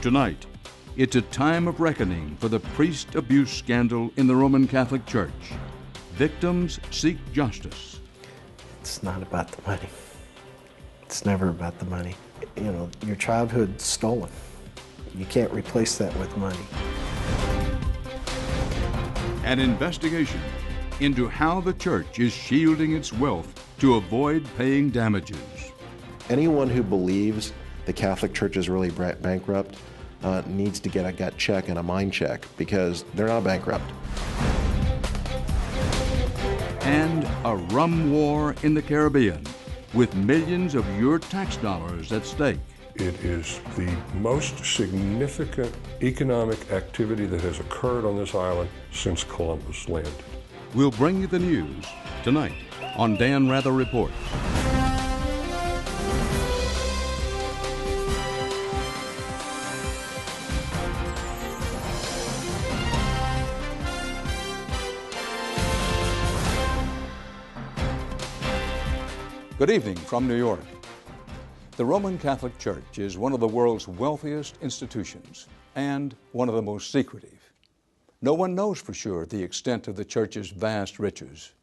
Tonight, it's a time of reckoning for the priest abuse scandal in the Roman Catholic Church. Victims seek justice. It's not about the money. It's never about the money. You know, your childhood's stolen. You can't replace that with money. An investigation into how the church is shielding its wealth to avoid paying damages. Anyone who believes the Catholic Church is really bankrupt needs to get a gut check and a mind check, because they're not bankrupt. And a rum war in the Caribbean, with millions of your tax dollars at stake. It is the most significant economic activity that has occurred on this island since Columbus landed. We'll bring you the news tonight on Dan Rather Report. Good evening from New York. The Roman Catholic Church is one of the world's wealthiest institutions and one of the most secretive. No one knows for sure the extent of the Church's vast riches,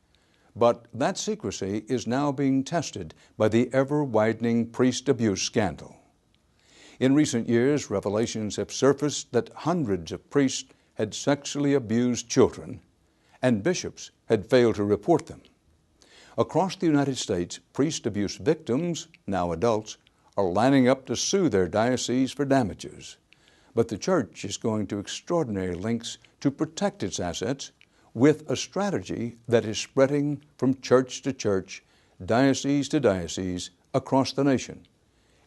but that secrecy is now being tested by the ever-widening priest abuse scandal. In recent years, revelations have surfaced that hundreds of priests had sexually abused children, and bishops had failed to report them. Across the United States, priest abuse victims, now adults, are lining up to sue their diocese for damages. But the Church is going to extraordinary lengths to protect its assets with a strategy that is spreading from church to church, diocese to diocese, across the nation.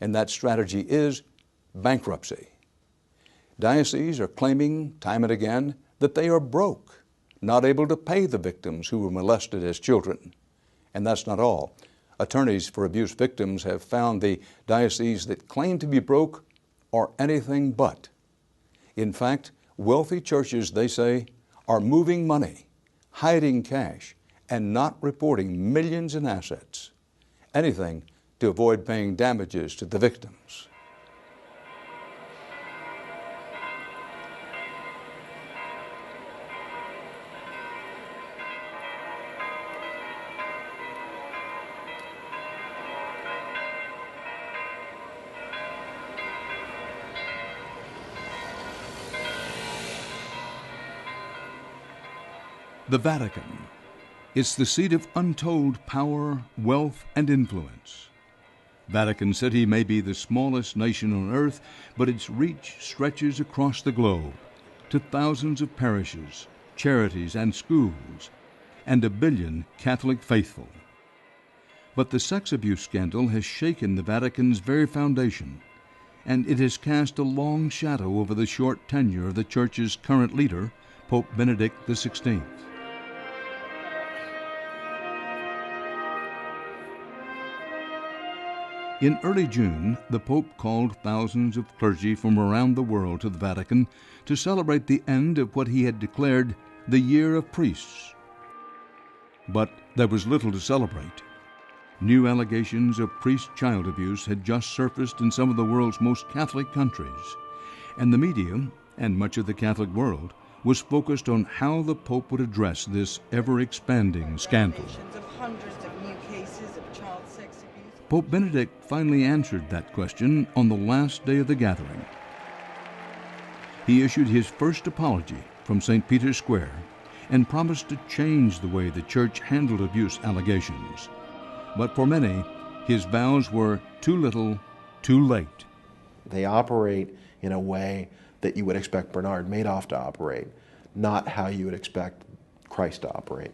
And that strategy is bankruptcy. Dioceses are claiming time and again that they are broke, not able to pay the victims who were molested as children. And that's not all. Attorneys for abuse victims have found the dioceses that claim to be broke are anything but. In fact, wealthy churches, they say, are moving money, hiding cash, and not reporting millions in assets. Anything to avoid paying damages to the victims. The Vatican. It's the seat of untold power, wealth, and influence. Vatican City may be the smallest nation on earth, but its reach stretches across the globe to thousands of parishes, charities, and schools, and 1 billion Catholic faithful. But the sex abuse scandal has shaken the Vatican's very foundation, and it has cast a long shadow over the short tenure of the Church's current leader, Pope Benedict XVI. In early June, the Pope called thousands of clergy from around the world to the Vatican to celebrate the end of what he had declared the Year of Priests. But there was little to celebrate. New allegations of priest-child abuse had just surfaced in some of the world's most Catholic countries, and the media, and much of the Catholic world, was focused on how the Pope would address this ever-expanding scandal. Pope Benedict finally answered that question on the last day of the gathering. He issued his first apology from St. Peter's Square and promised to change the way the Church handled abuse allegations. But for many, his vows were too little, too late. They operate in a way that you would expect Bernard Madoff to operate, not how you would expect Christ to operate.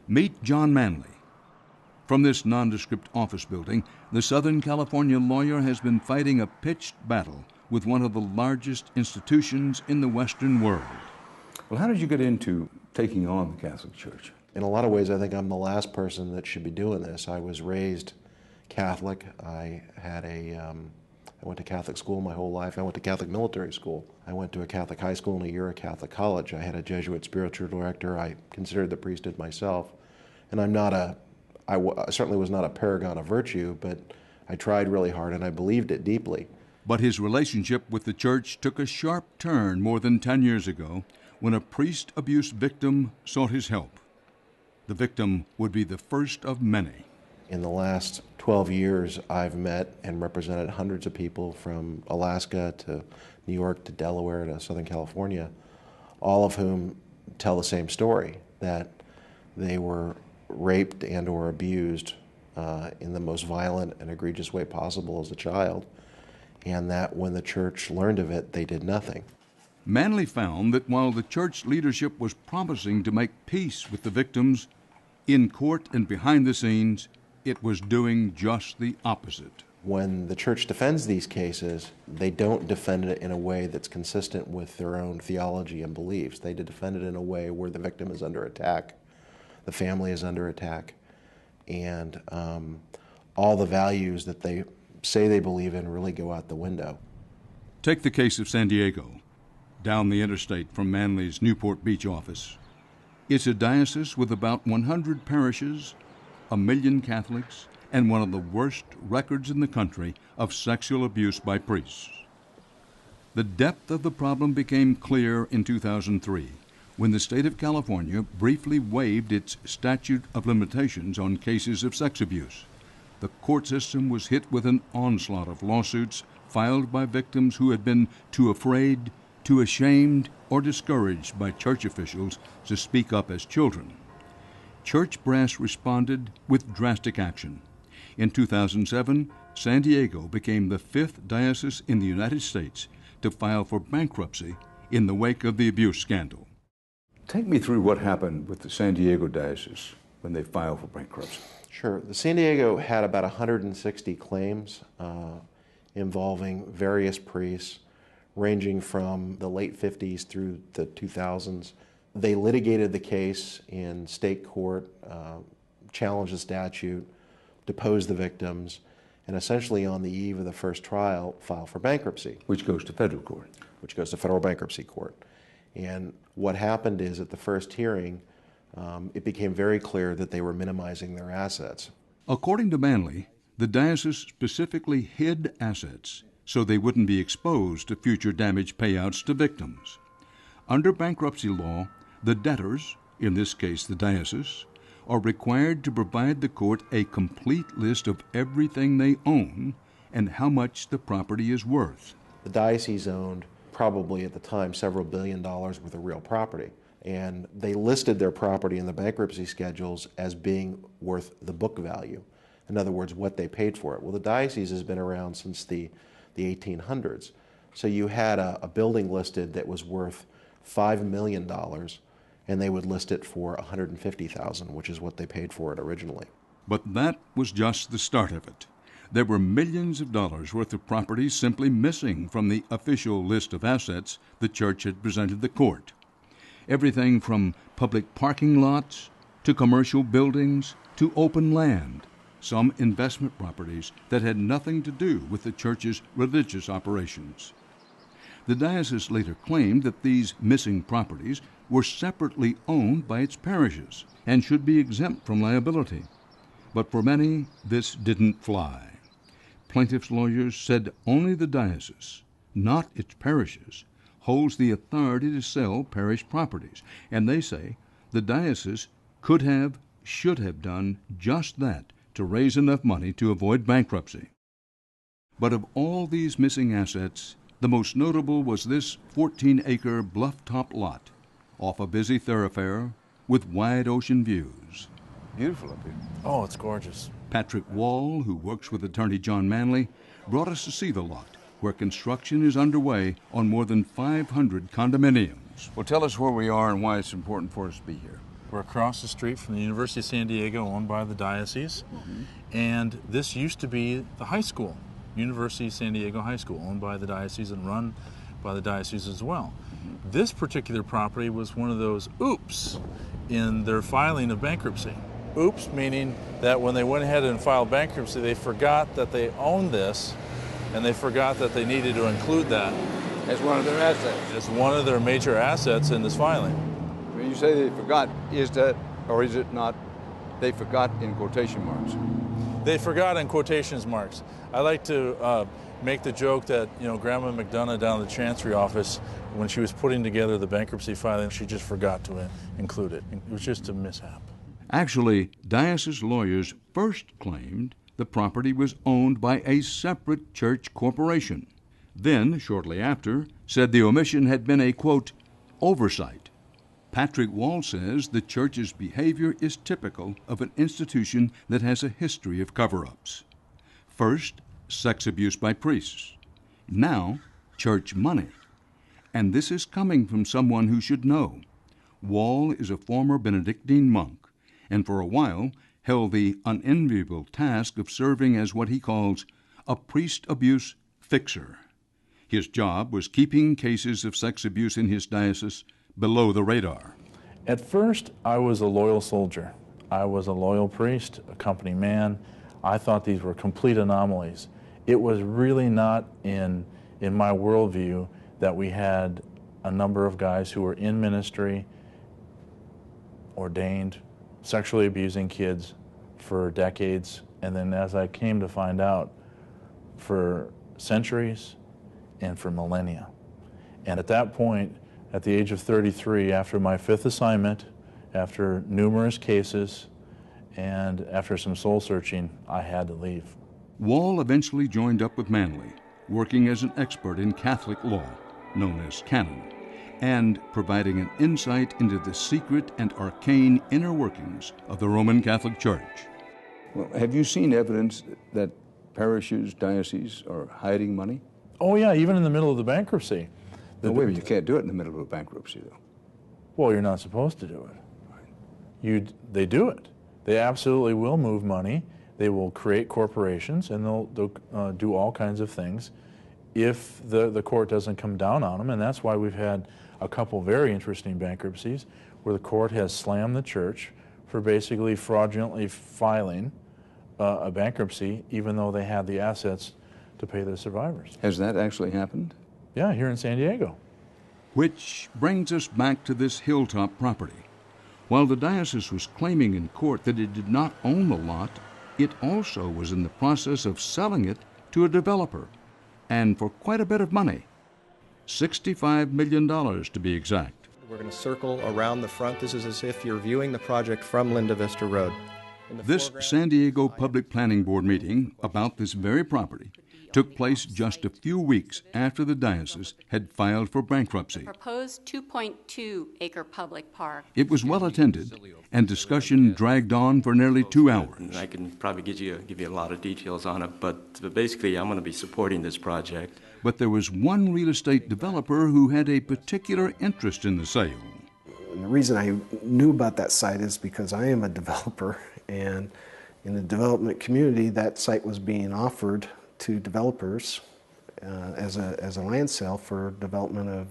Meet John Manley. From this nondescript office building, the Southern California lawyer has been fighting a pitched battle with one of the largest institutions in the Western world. Well, how did you get into taking on the Catholic Church? In a lot of ways, I think I'm the last person that should be doing this. I was raised Catholic. I went to Catholic school my whole life. I went to Catholic military school. I went to a Catholic high school and a year at Catholic college. I had a Jesuit spiritual director. I considered the priesthood myself. And I certainly was not a paragon of virtue, but I tried really hard and I believed it deeply. But his relationship with the church took a sharp turn more than 10 years ago when a priest abuse victim sought his help. The victim would be the first of many. In the last 12 years, I've met and represented hundreds of people from Alaska to New York to Delaware to Southern California, all of whom tell the same story, that they were raped and or abused in the most violent and egregious way possible as a child, and that when the church learned of it, they did nothing. Manley found that while the church leadership was promising to make peace with the victims, in court and behind the scenes, it was doing just the opposite. When the church defends these cases, they don't defend it in a way that's consistent with their own theology and beliefs. They defend it in a way where the victim is under attack, the family is under attack, and all the values that they say they believe in really go out the window. Take the case of San Diego, down the interstate from Manley's Newport Beach office. It's a diocese with about 100 parishes, 1 million Catholics, and one of the worst records in the country of sexual abuse by priests. The depth of the problem became clear in 2003 when the state of California briefly waived its statute of limitations on cases of sex abuse. The court system was hit with an onslaught of lawsuits filed by victims who had been too afraid, too ashamed, or discouraged by church officials to speak up as children. Church brass responded with drastic action. In 2007, San Diego became the 5th diocese in the United States to file for bankruptcy in the wake of the abuse scandal. Take me through what happened with the San Diego diocese when they filed for bankruptcy. Sure. The San Diego had about 160 claims involving various priests, ranging from the late 50s through the 2000s. They litigated the case in state court, challenged the statute, deposed the victims, and essentially on the eve of the first trial, filed for bankruptcy. Which goes to federal court. Which goes to federal bankruptcy court. And what happened is at the first hearing, it became very clear that they were minimizing their assets. According to Manley, the diocese specifically hid assets so they wouldn't be exposed to future damage payouts to victims. Under bankruptcy law, the debtors, in this case the diocese, are required to provide the court a complete list of everything they own and how much the property is worth. The diocese owned probably at the time several $1 billion worth of real property, and they listed their property in the bankruptcy schedules as being worth the book value. In other words, what they paid for it. Well, the diocese has been around since the 1800s. So you had a building listed that was worth $5 million, and they would list it for $150,000, which is what they paid for it originally. But that was just the start of it. There were millions of dollars worth of property simply missing from the official list of assets the church had presented the court. Everything from public parking lots to commercial buildings to open land, some investment properties that had nothing to do with the church's religious operations. The diocese later claimed that these missing properties were separately owned by its parishes and should be exempt from liability. But for many, this didn't fly. Plaintiffs' lawyers said only the diocese, not its parishes, holds the authority to sell parish properties, and they say the diocese could have, should have done just that to raise enough money to avoid bankruptcy. But of all these missing assets, the most notable was this 14-acre bluff-top lot off a busy thoroughfare with wide ocean views. Beautiful up here. Oh, it's gorgeous. Patrick Wall, who works with attorney John Manley, brought us to see the lot, where construction is underway on more than 500 condominiums. Well, tell us where we are and why it's important for us to be here. We're across the street from the University of San Diego, owned by the diocese. And this used to be the high school, University of San Diego High School, owned by the diocese and run by the diocese as well. This particular property was one of those oops in their filing of bankruptcy. Oops, meaning that when they went ahead and filed bankruptcy, they forgot that they owned this, and they forgot that they needed to include that As one of their assets. as one of their major assets in this filing. When you say they forgot, is that, or is it not, they forgot in quotation marks? They forgot in quotations marks. I like to make the joke that, Grandma McDonough down at the Chancery office, when she was putting together the bankruptcy filing, she just forgot to include it. It was just a mishap. Actually, diocese lawyers first claimed the property was owned by a separate church corporation. Then, shortly after, said the omission had been a, quote, oversight. Patrick Wall says the church's behavior is typical of an institution that has a history of cover-ups. First, sex abuse by priests. Now, church money. And this is coming from someone who should know. Wall is a former Benedictine monk, and for a while held the unenviable task of serving as what he calls a priest abuse fixer. His job was keeping cases of sex abuse in his diocese below the radar. At first, I was a loyal soldier. I was a loyal priest, a company man. I thought these were complete anomalies. It was really not in my worldview that we had a number of guys who were in ministry, ordained, sexually abusing kids for decades, and then as I came to find out, for centuries and for millennia. And at that point, at the age of 33, after my 5th assignment, after numerous cases, and after some soul searching, I had to leave. Wall eventually joined up with Manley, working as an expert in Catholic law, known as canon, and providing an insight into the secret and arcane inner workings of the Roman Catholic Church. Well, have you seen evidence that parishes, dioceses are hiding money? Oh yeah, even in the middle of the bankruptcy. No, wait a minute, you can't do it in the middle of a bankruptcy, though. Well, you're not supposed to do it. They do it. They absolutely will move money. They will create corporations, and they'll do all kinds of things if the court doesn't come down on them. And that's why we've had a couple very interesting bankruptcies where the court has slammed the church for basically fraudulently filing a bankruptcy, even though they had the assets to pay their survivors. Has that actually happened? Yeah, here in San Diego. Which brings us back to this hilltop property. While the diocese was claiming in court that it did not own the lot, it also was in the process of selling it to a developer, and for quite a bit of money. $65 million to be exact. We're going to circle around the front. This is as if you're viewing the project from Linda Vista Road. This San Diego Public Planning Board meeting about this very property took place just a few weeks after the diocese had filed for bankruptcy. Proposed 2.2-acre public park. It was well attended, and discussion dragged on for nearly 2 hours. I can probably give you a lot of details on it, but basically I'm going to be supporting this project. But there was one real estate developer who had a particular interest in the sale. And the reason I knew about that site is because I am a developer, and in the development community, that site was being offered to developers as a land sale for development of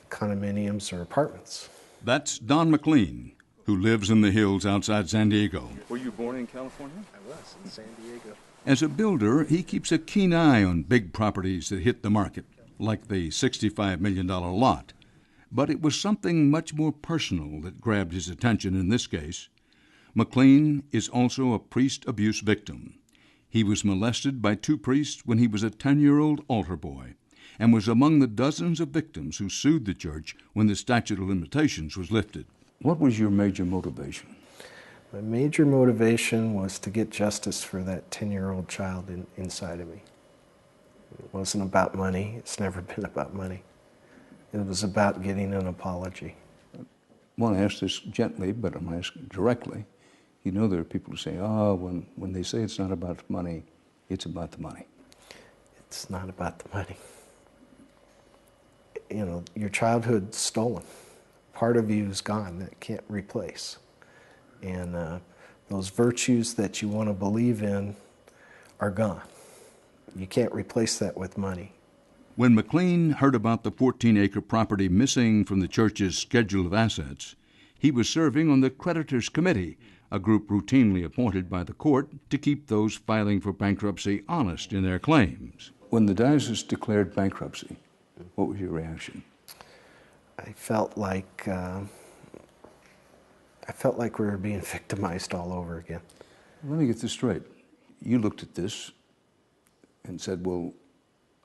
condominiums or apartments. That's Don McLean, who lives in the hills outside San Diego. Were you born in California? I was in San Diego. As a builder, he keeps a keen eye on big properties that hit the market, like the $65 million lot. But it was something much more personal that grabbed his attention in this case. McLean is also a priest abuse victim. He was molested by 2 priests when he was a 10-year-old altar boy, and was among the dozens of victims who sued the church when the statute of limitations was lifted. What was your major motivation? My major motivation was to get justice for that 10-year-old child inside of me. It wasn't about money. It's never been about money. It was about getting an apology. I want to ask this gently, but I'm asking directly. You know there are people who say, when they say it's not about money, it's about the money. It's not about the money. Your childhood's stolen. Part of you is gone that can't replace. And those virtues that you want to believe in are gone. You can't replace that with money. When McLean heard about the 14-acre property missing from the church's schedule of assets, he was serving on the creditors' committee, a group routinely appointed by the court to keep those filing for bankruptcy honest in their claims. When the diocese declared bankruptcy, what was your reaction? I felt like we were being victimized all over again. Let me get this straight. You looked at this and said, well,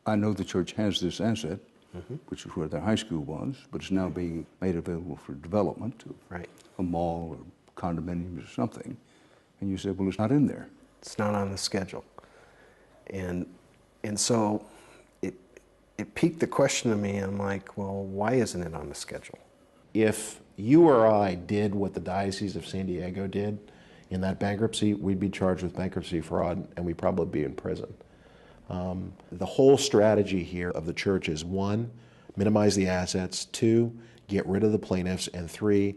I know the church has this asset, which is where their high school was, but it's now being made available for development to a mall or condominiums or something. And you said, well, it's not in there. It's not on the schedule. And so it piqued the question to me. I'm like, well, why isn't it on the schedule? If you or I did what the Diocese of San Diego did in that bankruptcy, we'd be charged with bankruptcy fraud and we'd probably be in prison. The whole strategy here of the church is 1, minimize the assets, 2, get rid of the plaintiffs, and 3,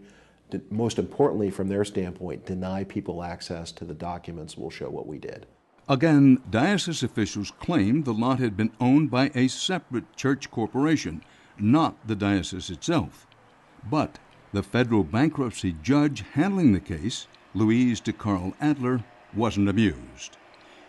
most importantly from their standpoint, deny people access to the documents will show what we did. Again, diocese officials claimed the lot had been owned by a separate church corporation, not the diocese itself. But the federal bankruptcy judge handling the case, Louise DeCarl Adler, wasn't amused.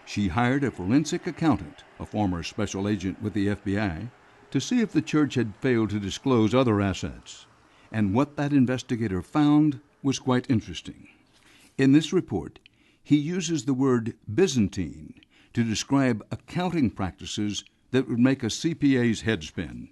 She hired a forensic accountant, a former special agent with the FBI, to see if the church had failed to disclose other assets. And what that investigator found was quite interesting. In this report, he uses the word Byzantine to describe accounting practices that would make a CPA's head spin.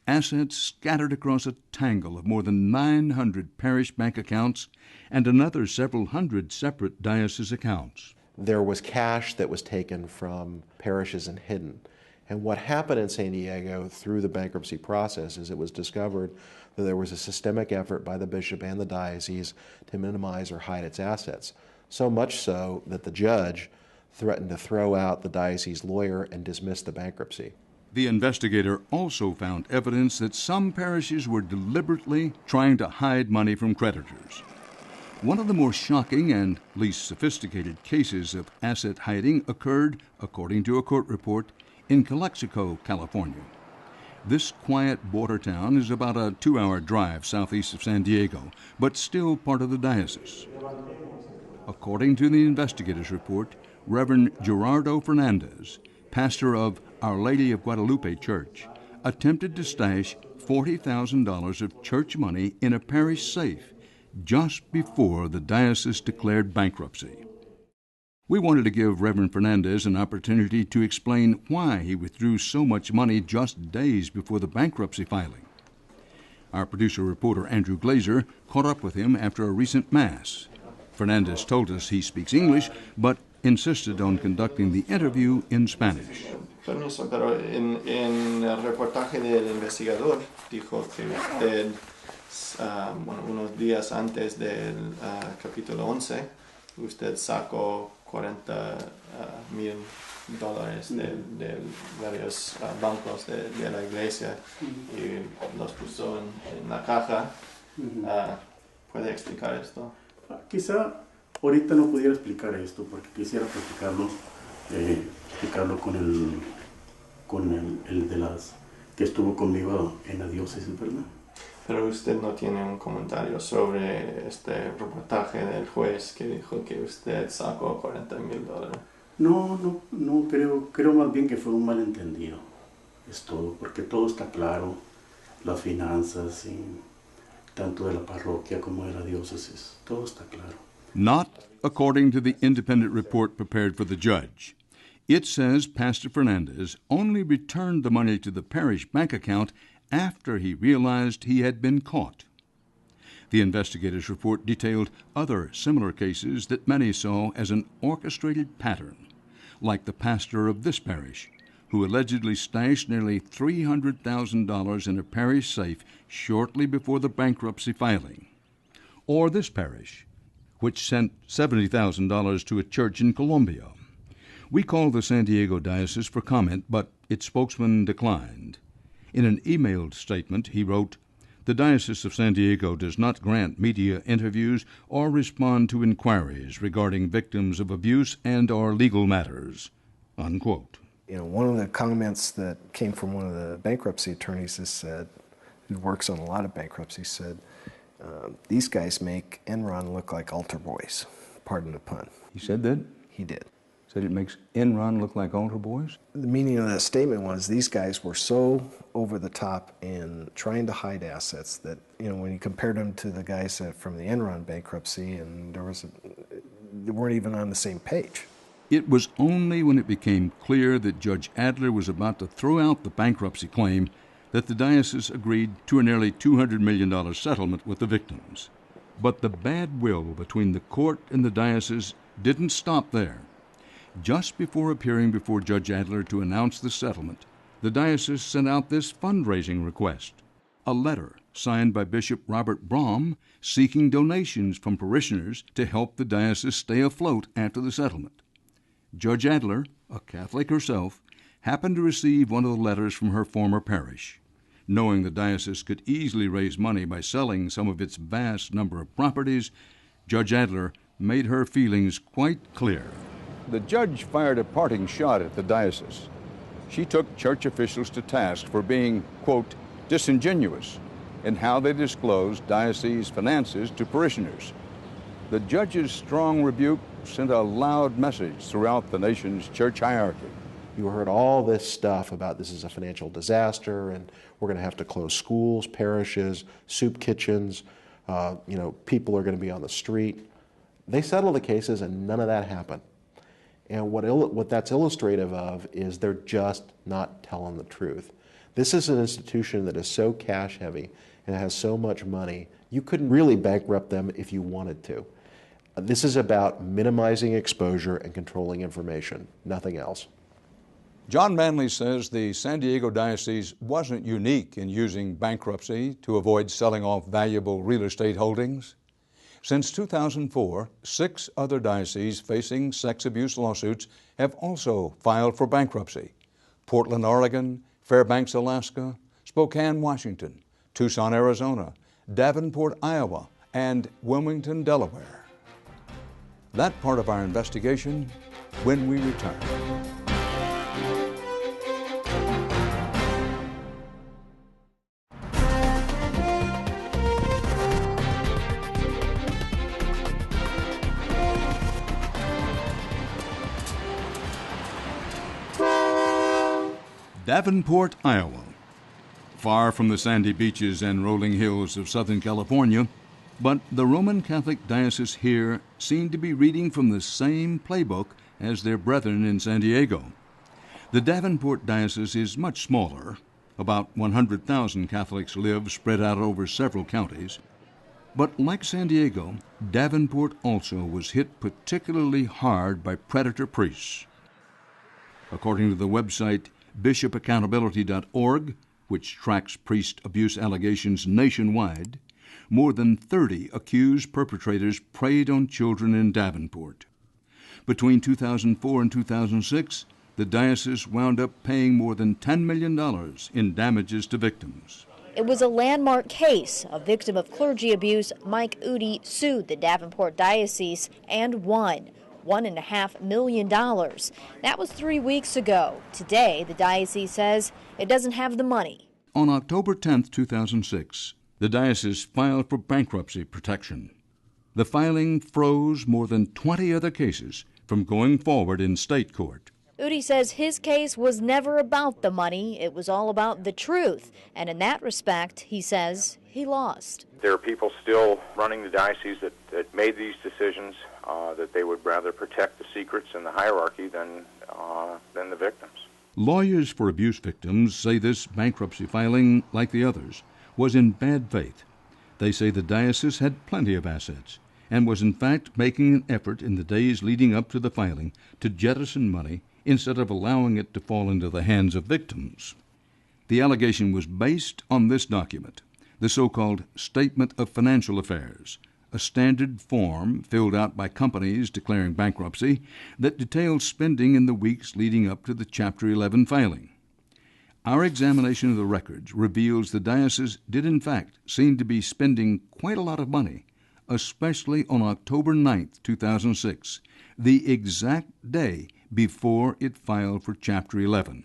Assets scattered across a tangle of more than 900 parish bank accounts and another several hundred separate diocese accounts. There was cash that was taken from parishes and hidden. And what happened in San Diego through the bankruptcy process is it was discovered that there was a systemic effort by the bishop and the diocese to minimize or hide its assets. So much so that the judge threatened to throw out the diocese lawyer and dismiss the bankruptcy. The investigator also found evidence that some parishes were deliberately trying to hide money from creditors. One of the more shocking and least sophisticated cases of asset hiding occurred, according to a court report, in Calexico, California. This quiet border town is about a 2-hour drive southeast of San Diego, but still part of the diocese. According to the investigator's report, Reverend Gerardo Fernandez, pastor of Our Lady of Guadalupe Church, attempted to stash $40,000 of church money in a parish safe just before the diocese declared bankruptcy. We wanted to give Reverend Fernandez an opportunity to explain why he withdrew so much money just days before the bankruptcy filing. Our producer-reporter Andrew Glazer caught up with him after a recent Mass. Fernandez told us he speaks English, but insisted on conducting the interview in Spanish. Permiso, pero en el reportaje del investigador dijo que usted, unos días antes del capítulo 11, usted sacó $40,000 de varios bancos de la iglesia y los puso en la caja. ¿Puede explicar esto? Quizá ahorita no pudiera explicar esto porque quisiera explicarlo con el de las que estuvo conmigo en la diócesis, ¿verdad? Pero usted no tiene un comentario sobre este reportaje del juez que dijo que usted sacó $40,000. No creo más bien que fue un malentendido. Es todo, porque todo está claro, las finanzas, y tanto de la parroquia como de la diócesis, todo está claro. Not according to the independent report prepared for the judge. It says Pastor Fernandez only returned the money to the parish bank account after he realized he had been caught. The investigator's report detailed other similar cases that many saw as an orchestrated pattern, like the pastor of this parish, who allegedly stashed nearly $300,000 in a parish safe shortly before the bankruptcy filing, or this parish, which sent $70,000 to a church in Colombia. We called the San Diego Diocese for comment, but its spokesman declined. In an emailed statement, he wrote, "The Diocese of San Diego does not grant media interviews or respond to inquiries regarding victims of abuse and/or legal matters," unquote. One of the comments that came from one of the bankruptcy attorneys is said, who works on a lot of bankruptcies, said, these guys make Enron look like altar boys. Pardon the pun. He said that? He did. Said it makes Enron look like altar boys? The meaning of that statement was these guys were so over the top in trying to hide assets that, when you compared them to the guys from the Enron bankruptcy, and they weren't even on the same page. It was only when it became clear that Judge Adler was about to throw out the bankruptcy claim that the diocese agreed to a nearly $200 million settlement with the victims. But the bad will between the court and the diocese didn't stop there. Just before appearing before Judge Adler to announce the settlement, the diocese sent out this fundraising request, a letter signed by Bishop Robert Brahm seeking donations from parishioners to help the diocese stay afloat after the settlement. Judge Adler, a Catholic herself, happened to receive one of the letters from her former parish. Knowing the diocese could easily raise money by selling some of its vast number of properties, Judge Adler made her feelings quite clear. The judge fired a parting shot at the diocese. She took church officials to task for being, quote, disingenuous in how they disclosed diocese finances to parishioners. The judge's strong rebuke sent a loud message throughout the nation's church hierarchy. You heard all this stuff about this is a financial disaster and we're going to have to close schools, parishes, soup kitchens, people are going to be on the street. They settled the cases and none of that happened. And what that's illustrative of is they're just not telling the truth. This is an institution that is so cash heavy and has so much money, you couldn't really bankrupt them if you wanted to. This is about minimizing exposure and controlling information, nothing else. John Manley says the San Diego Diocese wasn't unique in using bankruptcy to avoid selling off valuable real estate holdings. Since 2004, 6 other dioceses facing sex abuse lawsuits have also filed for bankruptcy: Portland, Oregon, Fairbanks, Alaska, Spokane, Washington, Tucson, Arizona, Davenport, Iowa, and Wilmington, Delaware. That part of our investigation when we return. Davenport, Iowa. Far from the sandy beaches and rolling hills of Southern California, but the Roman Catholic diocese here seemed to be reading from the same playbook as their brethren in San Diego. The Davenport diocese is much smaller. About 100,000 Catholics live spread out over several counties. But like San Diego, Davenport also was hit particularly hard by predator priests. According to the website bishopaccountability.org, which tracks priest abuse allegations nationwide, more than 30 accused perpetrators preyed on children in Davenport. Between 2004 and 2006, the diocese wound up paying more than $10 million in damages to victims. It was a landmark case. A victim of clergy abuse, Mike Udi, sued the Davenport Diocese and won $1.5 million. That was 3 weeks ago. Today, the diocese says it doesn't have the money. On October 10, 2006, the diocese filed for bankruptcy protection. The filing froze more than 20 other cases from going forward in state court. Udi says his case was never about the money. It was all about the truth. And in that respect, he says he lost. There are people still running the diocese that made these decisions, that they would rather protect the secrets and the hierarchy than the victims. Lawyers for abuse victims say this bankruptcy filing, like the others, was in bad faith. They say the diocese had plenty of assets and was in fact making an effort in the days leading up to the filing to jettison money instead of allowing it to fall into the hands of victims. The allegation was based on this document, the so-called Statement of Financial Affairs, a standard form filled out by companies declaring bankruptcy that detailed spending in the weeks leading up to the Chapter 11 filing. Our examination of the records reveals the diocese did in fact seem to be spending quite a lot of money, especially on October 9, 2006, the exact day before it filed for Chapter 11.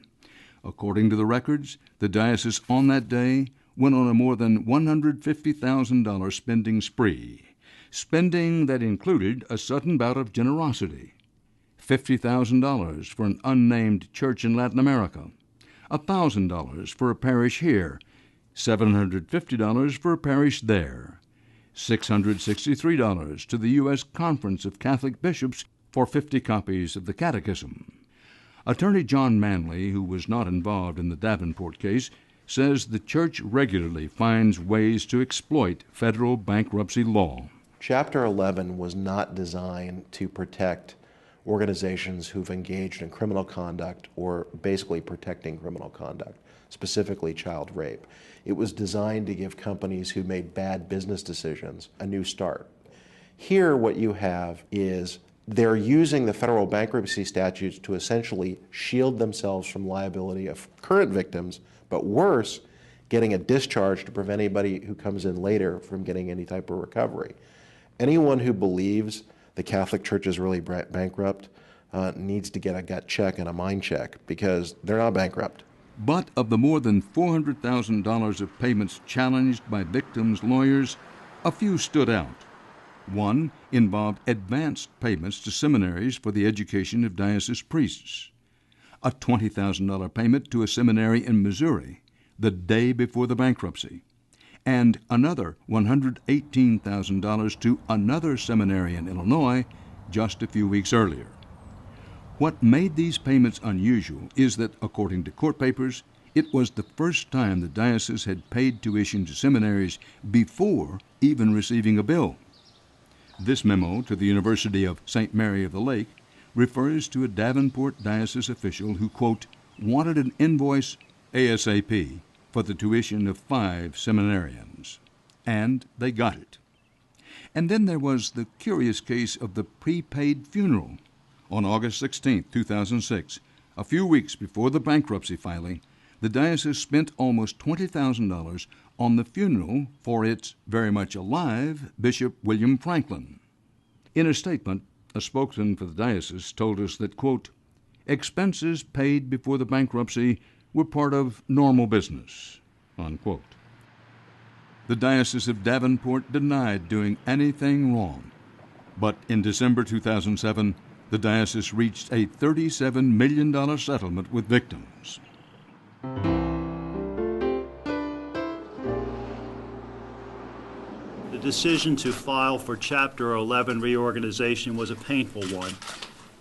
According to the records, the diocese on that day went on a more than $150,000 spending spree, spending that included a sudden bout of generosity: $50,000 for an unnamed church in Latin America, $1,000 for a parish here, $750 for a parish there, $663 to the U.S. Conference of Catholic Bishops for 50 copies of the Catechism. Attorney John Manley, who was not involved in the Davenport case, says the church regularly finds ways to exploit federal bankruptcy law. Chapter 11 was not designed to protect organizations who've engaged in criminal conduct or basically protecting criminal conduct, specifically child rape. It was designed to give companies who made bad business decisions a new start. Here what you have is they're using the federal bankruptcy statutes to essentially shield themselves from liability of current victims, but worse, getting a discharge to prevent anybody who comes in later from getting any type of recovery. Anyone who believes the Catholic Church is really bankrupt needs to get a gut check and a mind check, because they're not bankrupt. But of the more than $400,000 of payments challenged by victims' lawyers, a few stood out. One involved advanced payments to seminaries for the education of diocese priests, a $20,000 payment to a seminary in Missouri the day before the bankruptcy, and another $118,000 to another seminary in Illinois just a few weeks earlier. What made these payments unusual is that, according to court papers, it was the first time the diocese had paid tuition to seminaries before even receiving a bill. This memo to the University of St. Mary of the Lake refers to a Davenport diocese official who, quote, wanted an invoice ASAP for the tuition of 5 seminarians. And they got it. And then there was the curious case of the prepaid funeral. On August 16, 2006, a few weeks before the bankruptcy filing, the diocese spent almost $20,000 on the funeral for its very much alive Bishop William Franklin. In a statement, a spokesman for the diocese told us that, quote, expenses paid before the bankruptcy were part of normal business, unquote. The Diocese of Davenport denied doing anything wrong, but in December 2007, the diocese reached a $37 million settlement with victims. The decision to file for Chapter 11 reorganization was a painful one,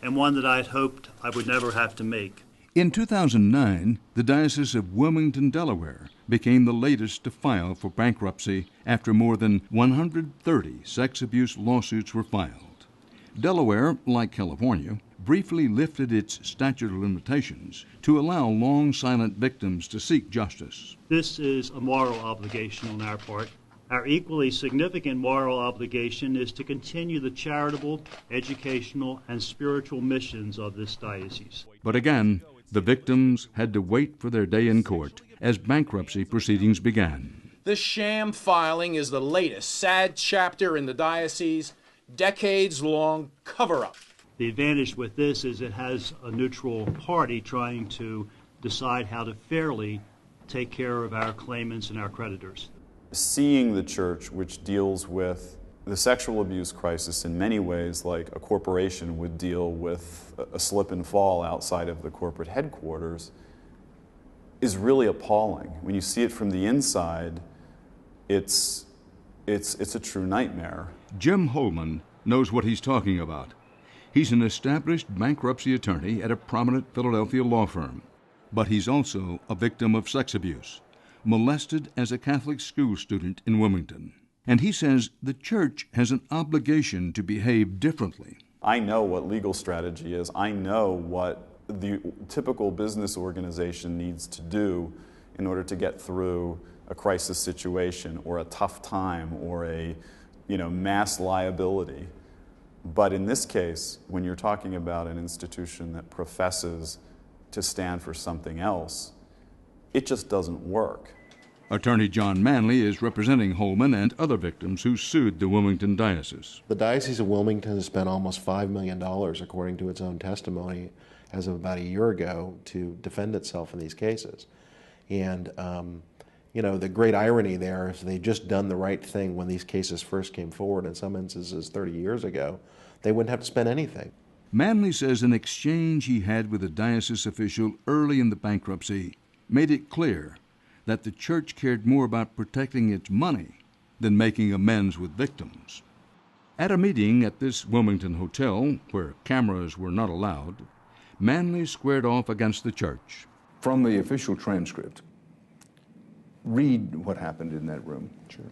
and one that I'd hoped I would never have to make. In 2009, the Diocese of Wilmington, Delaware, became the latest to file for bankruptcy after more than 130 sex abuse lawsuits were filed. Delaware, like California, briefly lifted its statute of limitations to allow long silent victims to seek justice. This is a moral obligation on our part. Our equally significant moral obligation is to continue the charitable, educational, and spiritual missions of this diocese. But again, the victims had to wait for their day in court as bankruptcy proceedings began. This sham filing is the latest sad chapter in the diocese's decades-long cover-up. The advantage with this is it has a neutral party trying to decide how to fairly take care of our claimants and our creditors. Seeing the church, which deals with the sexual abuse crisis in many ways like a corporation would deal with a slip and fall outside of the corporate headquarters, is really appalling. When you see it from the inside, it's a true nightmare. Jim Holman knows what he's talking about. He's an established bankruptcy attorney at a prominent Philadelphia law firm, but he's also a victim of sex abuse, molested as a Catholic school student in Wilmington. And he says the church has an obligation to behave differently. I know what legal strategy is. I know what the typical business organization needs to do in order to get through a crisis situation or a tough time or a mass liability. But in this case, when you're talking about an institution that professes to stand for something else, it just doesn't work. Attorney John Manley is representing Holman and other victims who sued the Wilmington Diocese. The Diocese of Wilmington has spent almost $5 million, according to its own testimony, as of about a year ago, to defend itself in these cases. And, the great irony there is they'd just done the right thing when these cases first came forward, in some instances 30 years ago. They wouldn't have to spend anything. Manley says an exchange he had with a diocese official early in the bankruptcy made it clear that the church cared more about protecting its money than making amends with victims. At a meeting at this Wilmington hotel, where cameras were not allowed, Manley squared off against the church. From the official transcript, read what happened in that room. Sure.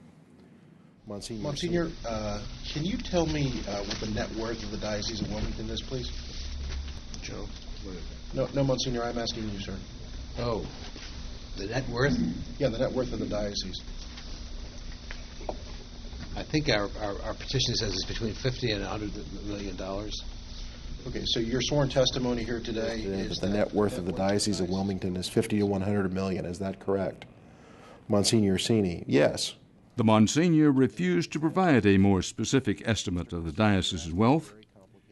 Monsignor, can you tell me what the net worth of the Diocese of Wilmington is, please? Joe? No, Monsignor, I'm asking you, sir. Oh, the net worth? Yeah, the net worth of the diocese. I think our petition says it's between $50 and $100 million. Okay, so your sworn testimony here today is the net worth of the Diocese of Wilmington is $50 to $100 million. Is that correct? Monsignor Orsini, yes. The Monsignor refused to provide a more specific estimate of the diocese's wealth,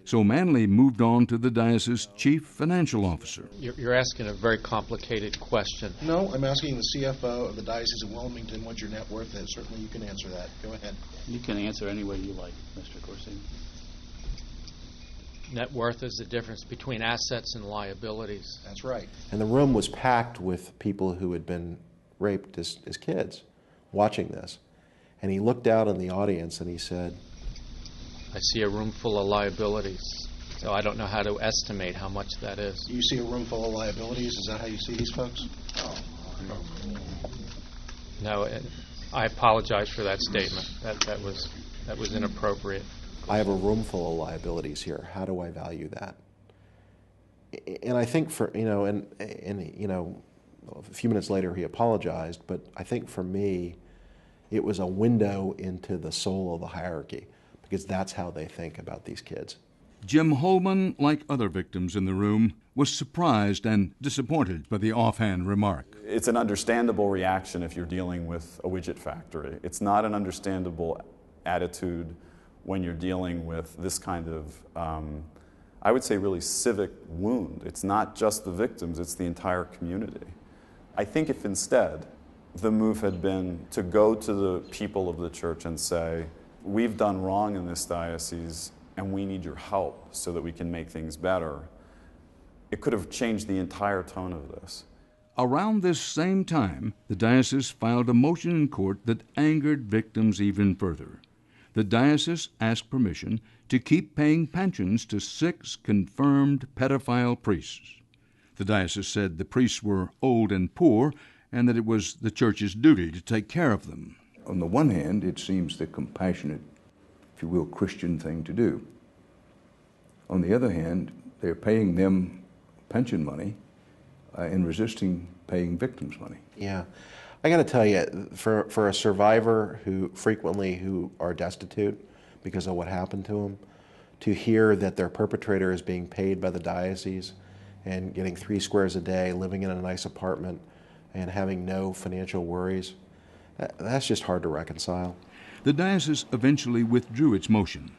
so Manley moved on to the diocese's chief financial officer. You're asking a very complicated question. No, I'm asking the CFO of the Diocese of Wilmington what your net worth is. Certainly you can answer that. Go ahead. You can answer any way you like, Mr. Corsini. Net worth is the difference between assets and liabilities. That's right. And the room was packed with people who had been raped as kids watching this. And he looked out in the audience and he said, I see a room full of liabilities, so I don't know how to estimate how much that is. You see a room full of liabilities? Is that how you see these folks? No, I apologize for that statement. That was inappropriate. I have a room full of liabilities here. How do I value that? And I think for, and a few minutes later he apologized, but I think for me, it was a window into the soul of the hierarchy, because that's how they think about these kids. Jim Holman, like other victims in the room, was surprised and disappointed by the offhand remark. It's an understandable reaction if you're dealing with a widget factory. It's not an understandable attitude when you're dealing with this kind of, I would say, really civic wound. It's not just the victims, it's the entire community. I think if instead the move had been to go to the people of the church and say, we've done wrong in this diocese and we need your help so that we can make things better, it could have changed the entire tone of this. Around this same time, the diocese filed a motion in court that angered victims even further. The diocese asked permission to keep paying pensions to 6 confirmed pedophile priests. The diocese said the priests were old and poor and that it was the church's duty to take care of them. On the one hand, it seems the compassionate, if you will, Christian thing to do. On the other hand, they're paying them pension money and resisting paying victims' money. Yeah. I got to tell you, for a survivor who are destitute because of what happened to them, to hear that their perpetrator is being paid by the diocese and getting 3 squares a day, living in a nice apartment, and having no financial worries, that's just hard to reconcile. The diocese eventually withdrew its motion,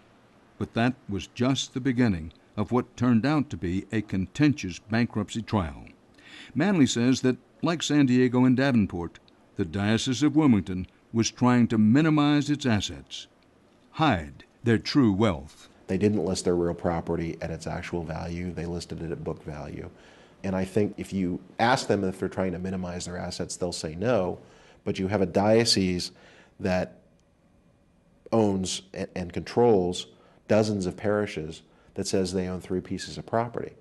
but that was just the beginning of what turned out to be a contentious bankruptcy trial. Manley says that, like San Diego and Davenport, the Diocese of Wilmington was trying to minimize its assets, hide their true wealth. They didn't list their real property at its actual value. They listed it at book value. And I think if you ask them if they're trying to minimize their assets, they'll say no. But you have a diocese that owns and controls dozens of parishes that says they own 3 pieces of property.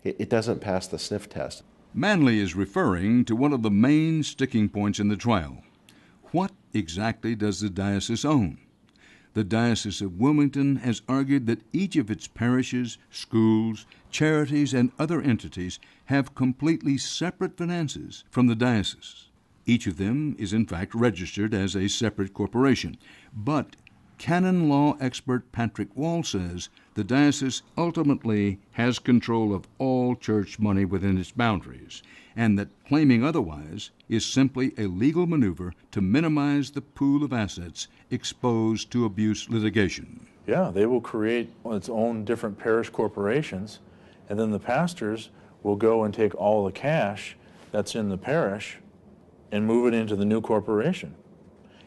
It doesn't pass the sniff test. Manley is referring to one of the main sticking points in the trial. What exactly does the diocese own? The Diocese of Wilmington has argued that each of its parishes, schools, charities, and other entities have completely separate finances from the diocese. Each of them is in fact registered as a separate corporation. But canon law expert Patrick Wall says the diocese ultimately has control of all church money within its boundaries, and that claiming otherwise is simply a legal maneuver to minimize the pool of assets exposed to abuse litigation. Yeah, they will create its own different parish corporations, and then the pastors will go and take all the cash that's in the parish and move it into the new corporation.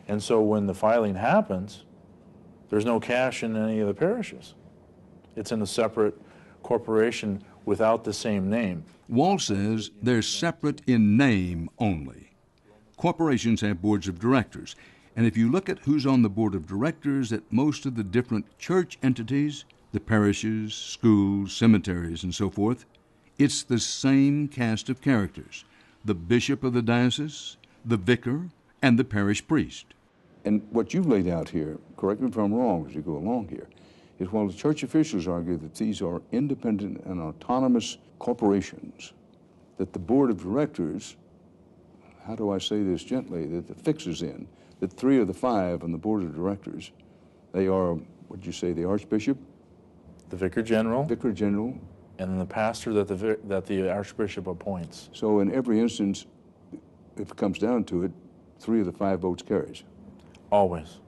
And so when the filing happens, there's no cash in any of the parishes. It's in a separate corporation without the same name. Wall says they're separate in name only. Corporations have boards of directors, And if you look at who's on the board of directors at most of the different church entities, the parishes, schools, cemeteries, and so forth, it's the same cast of characters: the bishop of the diocese, the vicar, and the parish priest. And what you've laid out here, correct me if I'm wrong as you go along here, is while the church officials argue that these are independent and autonomous corporations, that the board of directors, how do I say this gently, that the fix is in, that 3 of the 5 on the board of directors, they are, what'd you say, the archbishop? The vicar general. Vicar general. And then the pastor that the archbishop appoints. So in every instance, if it comes down to it, 3 of the 5 votes carries. Always.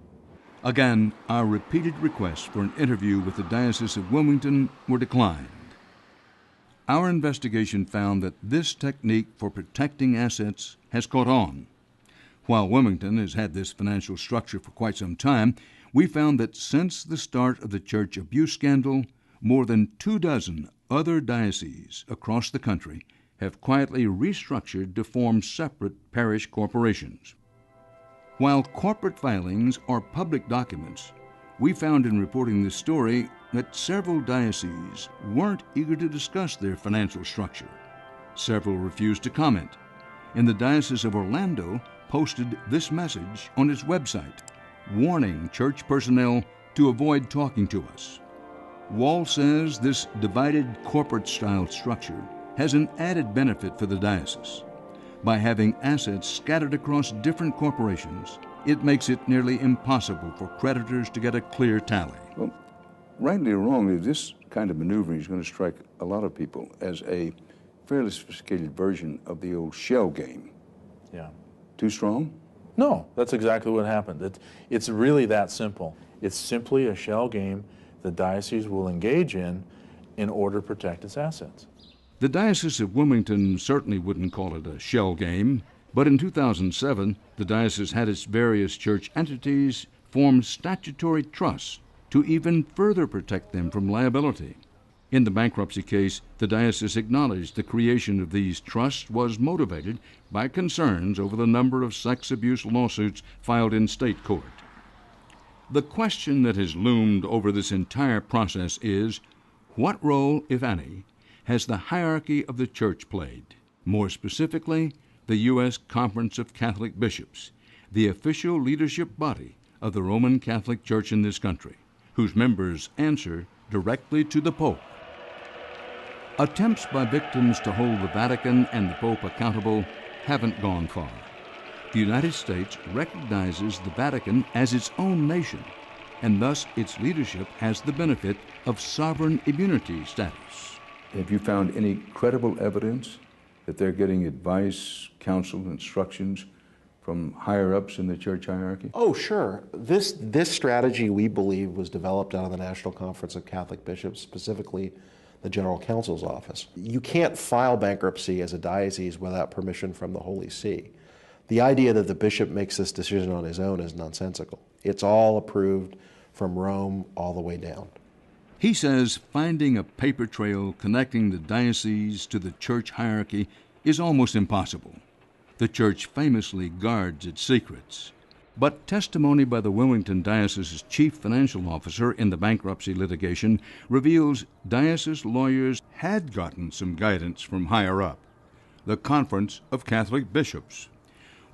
Again, our repeated requests for an interview with the Diocese of Wilmington were declined. Our investigation found that this technique for protecting assets has caught on. While Wilmington has had this financial structure for quite some time, we found that since the start of the church abuse scandal, more than 24 other dioceses across the country have quietly restructured to form separate parish corporations. While corporate filings are public documents, we found in reporting this story that several dioceses weren't eager to discuss their financial structure. Several refused to comment, and the Diocese of Orlando posted this message on its website, warning church personnel to avoid talking to us. Wall says this divided corporate-style structure has an added benefit for the diocese. By having assets scattered across different corporations, it makes it nearly impossible for creditors to get a clear tally. Well, rightly or wrongly, this kind of maneuvering is going to strike a lot of people as a fairly sophisticated version of the old shell game. Yeah. Too strong? No, that's exactly what happened. It's really that simple. It's simply a shell game the diocese will engage in order to protect its assets. The Diocese of Wilmington certainly wouldn't call it a shell game, but in 2007, the diocese had its various church entities form statutory trusts to even further protect them from liability. In the bankruptcy case, the diocese acknowledged the creation of these trusts was motivated by concerns over the number of sex abuse lawsuits filed in state court. The question that has loomed over this entire process is, what role, if any, has the hierarchy of the church played? More specifically, the U.S. Conference of Catholic Bishops, the official leadership body of the Roman Catholic Church in this country, whose members answer directly to the Pope. Attempts by victims to hold the Vatican and the Pope accountable haven't gone far. The United States recognizes the Vatican as its own nation, and thus its leadership has the benefit of sovereign immunity status. Have you found any credible evidence that they're getting advice, counsel, instructions from higher-ups in the church hierarchy? Oh, sure. This strategy, we believe, was developed out of the National Conference of Catholic Bishops, specifically the General Counsel's office. You can't file bankruptcy as a diocese without permission from the Holy See. The idea that the bishop makes this decision on his own is nonsensical. It's all approved from Rome all the way down. He says finding a paper trail connecting the diocese to the church hierarchy is almost impossible. The church famously guards its secrets. But testimony by the Wilmington Diocese's chief financial officer in the bankruptcy litigation reveals diocese lawyers had gotten some guidance from higher up, the Conference of Catholic Bishops.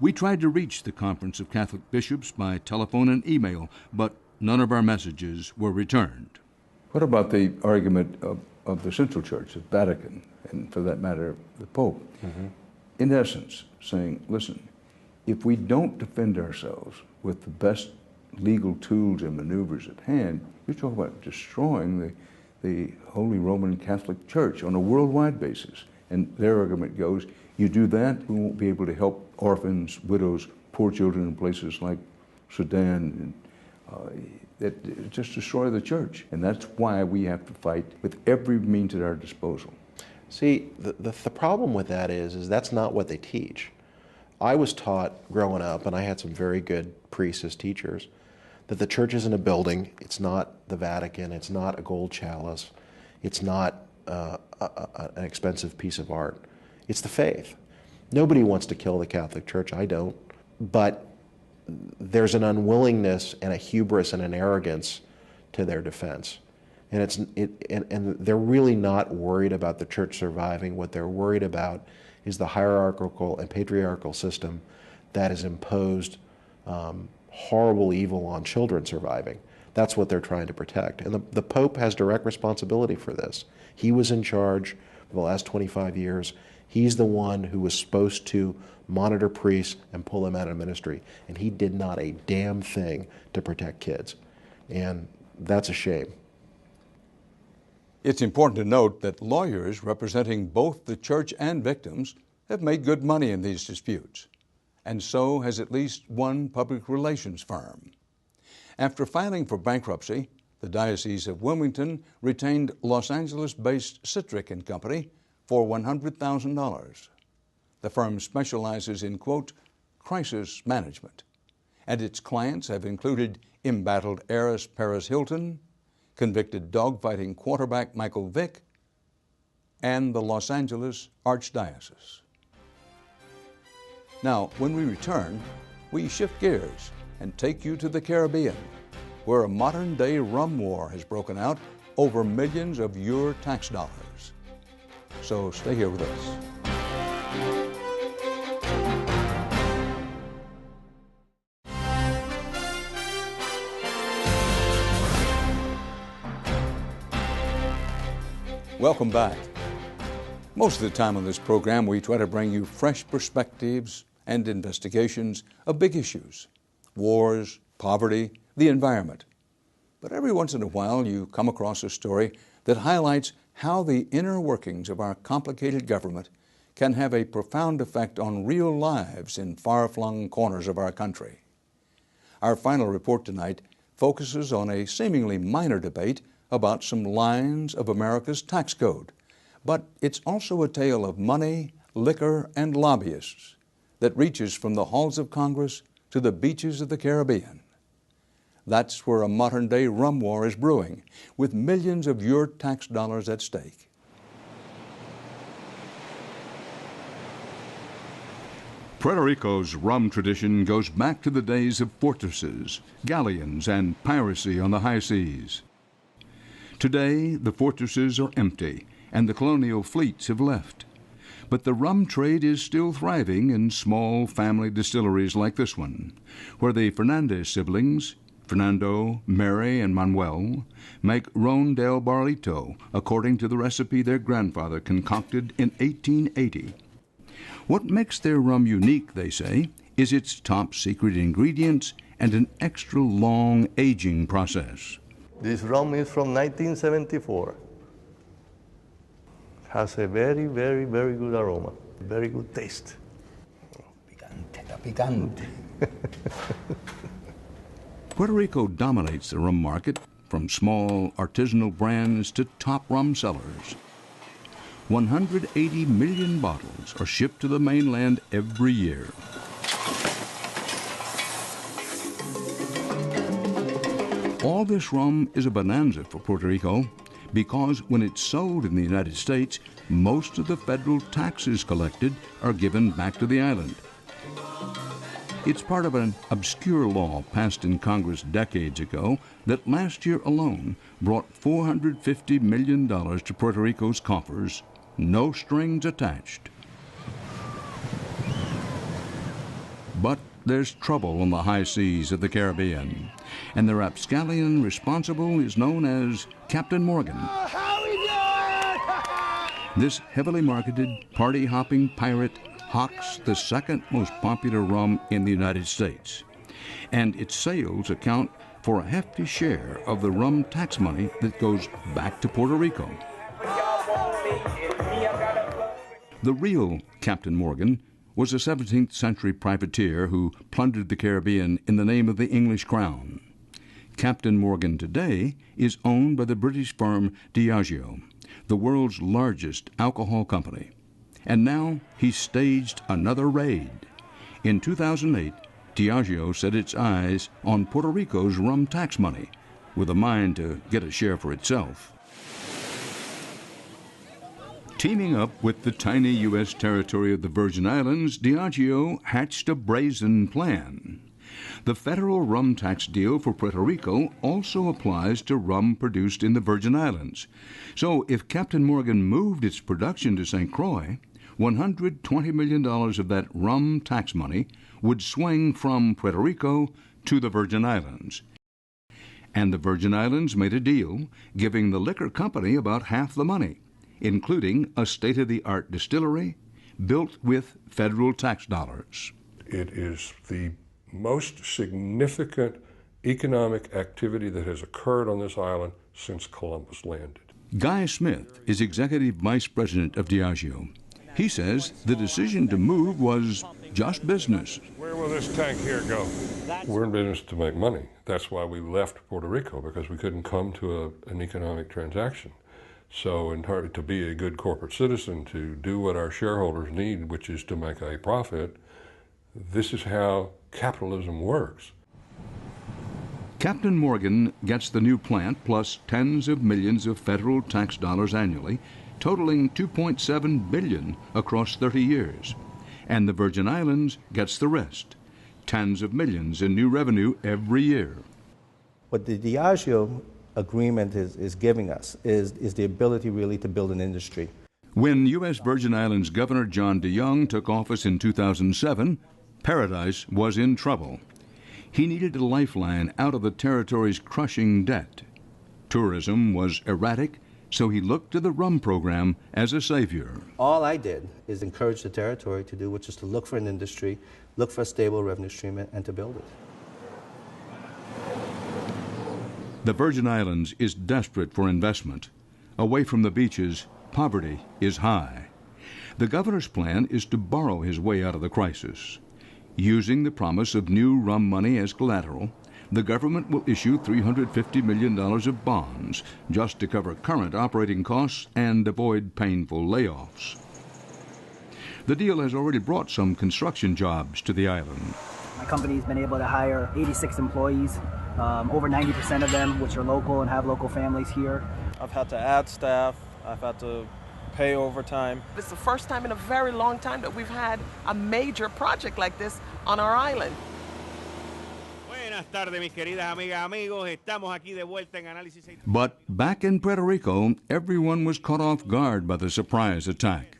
We tried to reach the Conference of Catholic Bishops by telephone and email, but none of our messages were returned. What about the argument of the Central Church, the Vatican, and for that matter, the Pope? Mm-hmm. In essence, saying, listen, if we don't defend ourselves with the best legal tools and maneuvers at hand, you're talking about destroying the Holy Roman Catholic Church on a worldwide basis. And their argument goes, you do that, we won't be able to help orphans, widows, poor children in places like Sudan, that just destroy the church. And that's why we have to fight with every means at our disposal. See, the problem with that is that's not what they teach. I was taught growing up, and I had some very good priests as teachers, that the church isn't a building, it's not the Vatican, it's not a gold chalice, it's not an expensive piece of art. It's the faith. Nobody wants to kill the Catholic Church, I don't. But there's an unwillingness and a hubris and an arrogance to their defense. And they're really not worried about the church surviving. What they're worried about is the hierarchical and patriarchal system that has imposed horrible evil on children surviving. That's what they're trying to protect. And the Pope has direct responsibility for this. He was in charge for the last 25 years. He's the one who was supposed to monitor priests and pull them out of ministry. And he did not a damn thing to protect kids. And that's a shame. It's important to note that lawyers representing both the church and victims have made good money in these disputes, and so has at least one public relations firm. After filing for bankruptcy, the Diocese of Wilmington retained Los Angeles-based Citric & Company for $100,000. The firm specializes in, quote, crisis management, and its clients have included embattled heiress Paris Hilton, convicted dogfighting quarterback Michael Vick, and the Los Angeles Archdiocese. Now, when we return, we shift gears and take you to the Caribbean, where a modern-day rum war has broken out over millions of your tax dollars. So stay here with us. Welcome back. Most of the time on this program, we try to bring you fresh perspectives and investigations of big issues: wars, poverty, the environment. But every once in a while, you come across a story that highlights how the inner workings of our complicated government can have a profound effect on real lives in far-flung corners of our country. Our final report tonight focuses on a seemingly minor debate about some lines of America's tax code. But it's also a tale of money, liquor, and lobbyists that reaches from the halls of Congress to the beaches of the Caribbean. That's where a modern-day rum war is brewing, with millions of your tax dollars at stake. Puerto Rico's rum tradition goes back to the days of fortresses, galleons, and piracy on the high seas. Today, the fortresses are empty, and the colonial fleets have left. But the rum trade is still thriving in small family distilleries like this one, where the Fernandez siblings, Fernando, Mary, and Manuel, make Ron del Barrilito according to the recipe their grandfather concocted in 1880. What makes their rum unique, they say, is its top secret ingredients and an extra long aging process. This rum is from 1974. Has a very, very, very good aroma, very good taste. Picante. Puerto Rico dominates the rum market, from small artisanal brands to top rum sellers. 180 million bottles are shipped to the mainland every year. All this rum is a bonanza for Puerto Rico because when it's sold in the United States, most of the federal taxes collected are given back to the island. It's part of an obscure law passed in Congress decades ago that last year alone brought $450 million to Puerto Rico's coffers, no strings attached. But there's trouble on the high seas of the Caribbean, and the rapscallion responsible is known as Captain Morgan. This heavily marketed, party-hopping pirate hawks the second most popular rum in the United States, and its sales account for a hefty share of the rum tax money that goes back to Puerto Rico. The real Captain Morgan was a 17th century privateer who plundered the Caribbean in the name of the English crown. Captain Morgan today is owned by the British firm Diageo, the world's largest alcohol company. And now he's staged another raid. In 2008, Diageo set its eyes on Puerto Rico's rum tax money, with a mind to get a share for itself. Teaming up with the tiny U.S. territory of the Virgin Islands, Diageo hatched a brazen plan. The federal rum tax deal for Puerto Rico also applies to rum produced in the Virgin Islands. So if Captain Morgan moved its production to St. Croix, $120 million of that rum tax money would swing from Puerto Rico to the Virgin Islands. And the Virgin Islands made a deal giving the liquor company about half the money, including a state-of-the-art distillery built with federal tax dollars. It is the most significant economic activity that has occurred on this island since Columbus landed. Guy Smith is executive vice president of Diageo. He says the decision to move was just business. Where will this tank here go? We're in business to make money. That's why we left Puerto Rico, because we couldn't come to an economic transaction. So in order to be a good corporate citizen, to do what our shareholders need, which is to make a profit, this is how capitalism works. Captain Morgan gets the new plant plus tens of millions of federal tax dollars annually, totaling $2.7 billion across 30 years. And the Virgin Islands gets the rest, tens of millions in new revenue every year. What the Diageo agreement is giving us is the ability really to build an industry. When U.S. Virgin Islands Governor John DeYoung took office in 2007, Paradise was in trouble. He needed a lifeline out of the territory's crushing debt. Tourism was erratic, so he looked to the rum program as a savior. All I did is encourage the territory to do, which is to look for an industry, look for a stable revenue stream, and to build it. The Virgin Islands is desperate for investment. Away from the beaches, poverty is high. The governor's plan is to borrow his way out of the crisis. Using the promise of new rum money as collateral, the government will issue $350 million of bonds just to cover current operating costs and avoid painful layoffs. The deal has already brought some construction jobs to the island. My company's been able to hire 86 employees, over 90% of them which are local and have local families here. I've had to add staff, I've had to pay overtime. It's the first time in a very long time that we've had a major project like this on our island. But back in Puerto Rico, everyone was caught off guard by the surprise attack.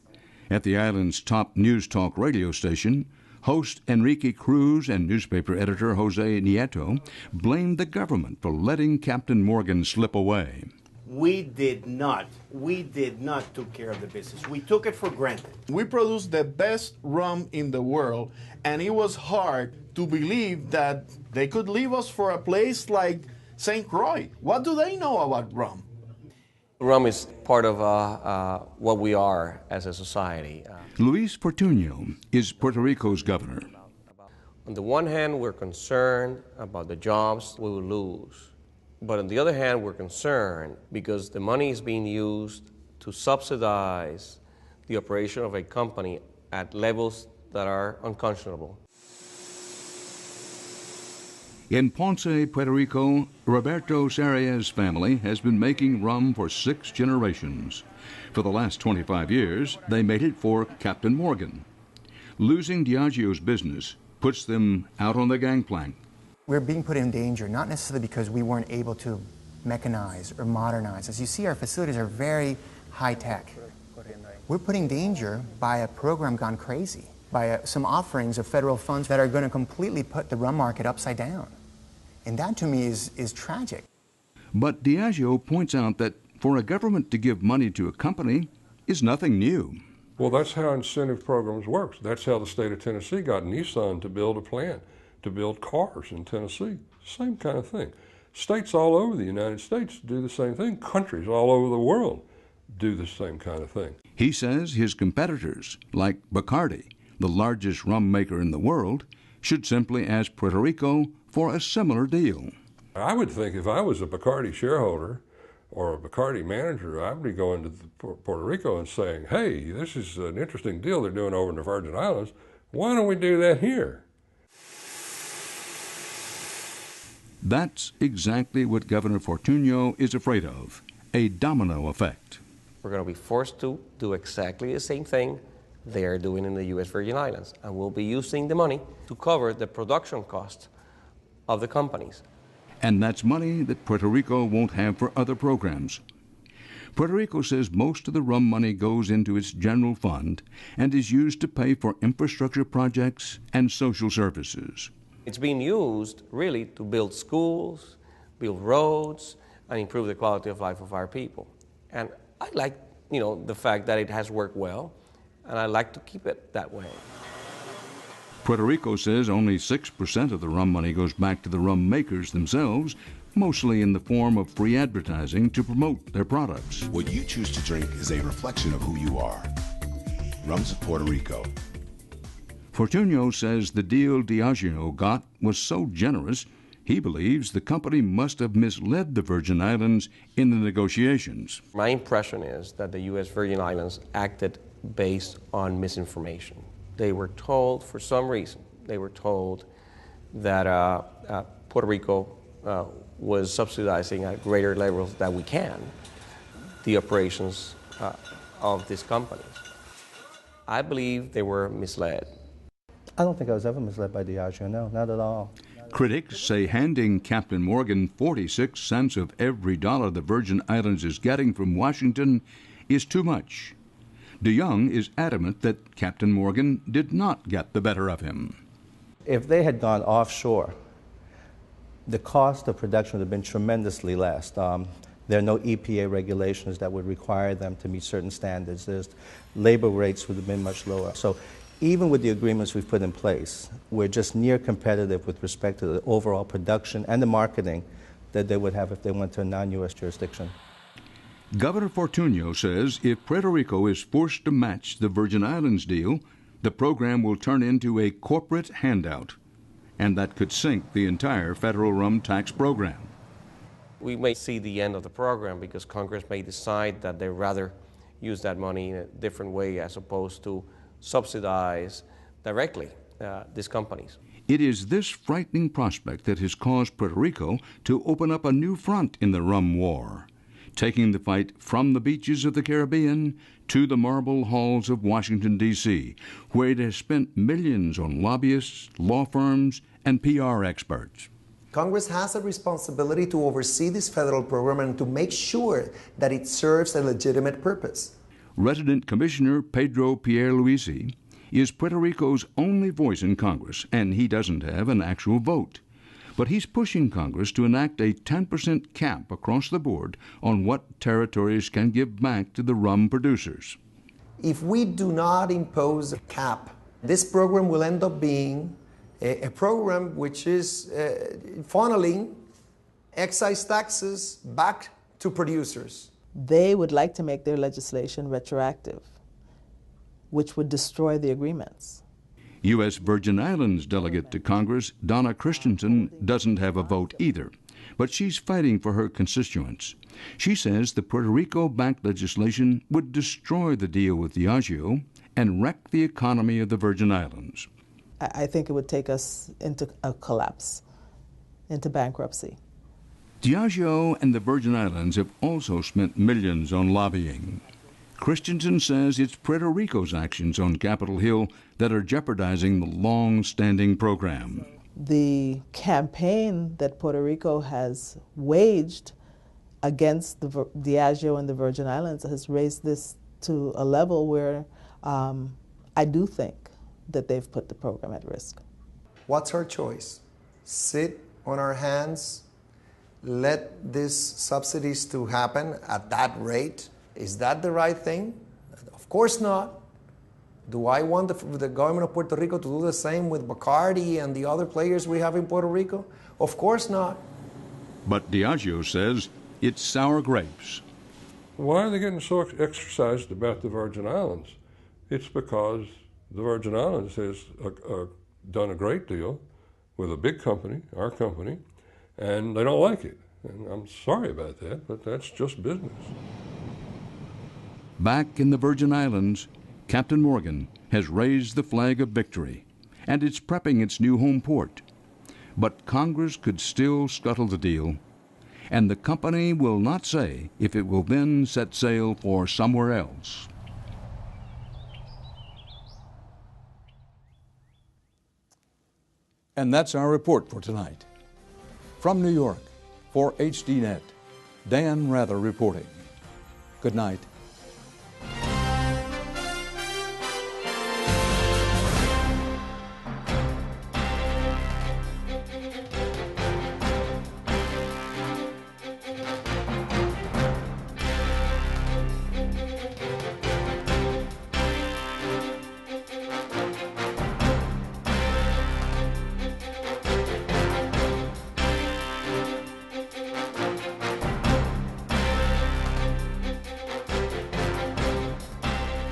At the island's top news talk radio station, host Enrique Cruz and newspaper editor Jose Nieto blamed the government for letting Captain Morgan slip away. We did not take care of the business. We took it for granted. We produced the best rum in the world, and it was hard to believe that they could leave us for a place like St. Croix. What do they know about rum? Rum is part of what we are as a society. Luis Fortuño is Puerto Rico's governor. On the one hand, we're concerned about the jobs we will lose. But on the other hand, we're concerned because the money is being used to subsidize the operation of a company at levels that are unconscionable. In Ponce, Puerto Rico, Roberto Sarria's family has been making rum for 6 generations. For the last 25 years, they made it for Captain Morgan. Losing Diageo's business puts them out on the gangplank. We're being put in danger, not necessarily because we weren't able to mechanize or modernize. As you see, our facilities are very high-tech. We're put in danger by a program gone crazy, by some offerings of federal funds that are going to completely put the rum market upside down. And that, to me, is tragic. But Diageo points out that for a government to give money to a company is nothing new. Well, that's how incentive programs work. That's how the state of Tennessee got Nissan to build a plant, to build cars in Tennessee. Same kind of thing. States all over the United States do the same thing. Countries all over the world do the same kind of thing. He says his competitors, like Bacardi, the largest rum maker in the world, should simply ask Puerto Rico for a similar deal. I would think if I was a Bacardi shareholder or a Bacardi manager, I'd be going to Puerto Rico and saying, hey, this is an interesting deal they're doing over in the Virgin Islands. Why don't we do that here? That's exactly what Governor Fortuño is afraid of, a domino effect. We're going to be forced to do exactly the same thing they're doing in the U.S. Virgin Islands, and we'll be using the money to cover the production cost of the companies. And that's money that Puerto Rico won't have for other programs. Puerto Rico says most of the rum money goes into its general fund and is used to pay for infrastructure projects and social services. It's being used really to build schools, build roads, and improve the quality of life of our people. And I like, the fact that it has worked well, and I like to keep it that way. Puerto Rico says only 6% of the rum money goes back to the rum makers themselves, mostly in the form of free advertising to promote their products. What you choose to drink is a reflection of who you are. Rums of Puerto Rico. Fortunio says the deal Diageo got was so generous, he believes the company must have misled the Virgin Islands in the negotiations. My impression is that the U.S. Virgin Islands acted based on misinformation. They were told, for some reason, that Puerto Rico was subsidizing at greater levels than we can the operations of these companies. I believe they were misled. I don't think I was ever misled by Diageo, no, not at all. Critics say handing Captain Morgan 46 cents of every dollar the Virgin Islands is getting from Washington is too much. DeYoung is adamant that Captain Morgan did not get the better of him. If they had gone offshore, the cost of production would have been tremendously less. There are no EPA regulations that would require them to meet certain standards. Labor rates would have been much lower. So even with the agreements we've put in place, we're just near competitive with respect to the overall production and the marketing that they would have if they went to a non-U.S. jurisdiction. Governor Fortunio says if Puerto Rico is forced to match the Virgin Islands deal, the program will turn into a corporate handout, and that could sink the entire federal rum tax program. We may see the end of the program because Congress may decide that they'd rather use that money in a different way as opposed to subsidize directly these companies. It is this frightening prospect that has caused Puerto Rico to open up a new front in the rum war, taking the fight from the beaches of the Caribbean to the marble halls of Washington, D.C., where it has spent millions on lobbyists, law firms, and PR experts. Congress has a responsibility to oversee this federal program and to make sure that it serves a legitimate purpose. Resident Commissioner Pedro Pierluisi is Puerto Rico's only voice in Congress, and he doesn't have an actual vote. But he's pushing Congress to enact a 10% cap across the board on what territories can give back to the rum producers. If we do not impose a cap, this program will end up being a program which is funneling excise taxes back to producers. They would like to make their legislation retroactive, which would destroy the agreements. U.S. Virgin Islands delegate to Congress, Donna Christensen, doesn't have a vote either, but she's fighting for her constituents. She says the Puerto Rico-backed legislation would destroy the deal with Diageo and wreck the economy of the Virgin Islands. I think it would take us into a collapse, into bankruptcy. Diageo and the Virgin Islands have also spent millions on lobbying. Christensen says it's Puerto Rico's actions on Capitol Hill that are jeopardizing the long-standing program. The campaign that Puerto Rico has waged against the Diageo and the Virgin Islands has raised this to a level where I do think that they've put the program at risk. What's our choice? Sit on our hands, let these subsidies to happen at that rate? Is that the right thing? Of course not. Do I want the government of Puerto Rico to do the same with Bacardi and the other players we have in Puerto Rico? Of course not. But Diageo says it's sour grapes. Why are they getting so exercised about the Virgin Islands? It's because the Virgin Islands has done a great deal with a big company, our company, and they don't like it. And I'm sorry about that, but that's just business. Back in the Virgin Islands, Captain Morgan has raised the flag of victory, and it's prepping its new home port. But Congress could still scuttle the deal, and the company will not say if it will then set sail for somewhere else. And that's our report for tonight. From New York, for HDNet, Dan Rather reporting. Good night.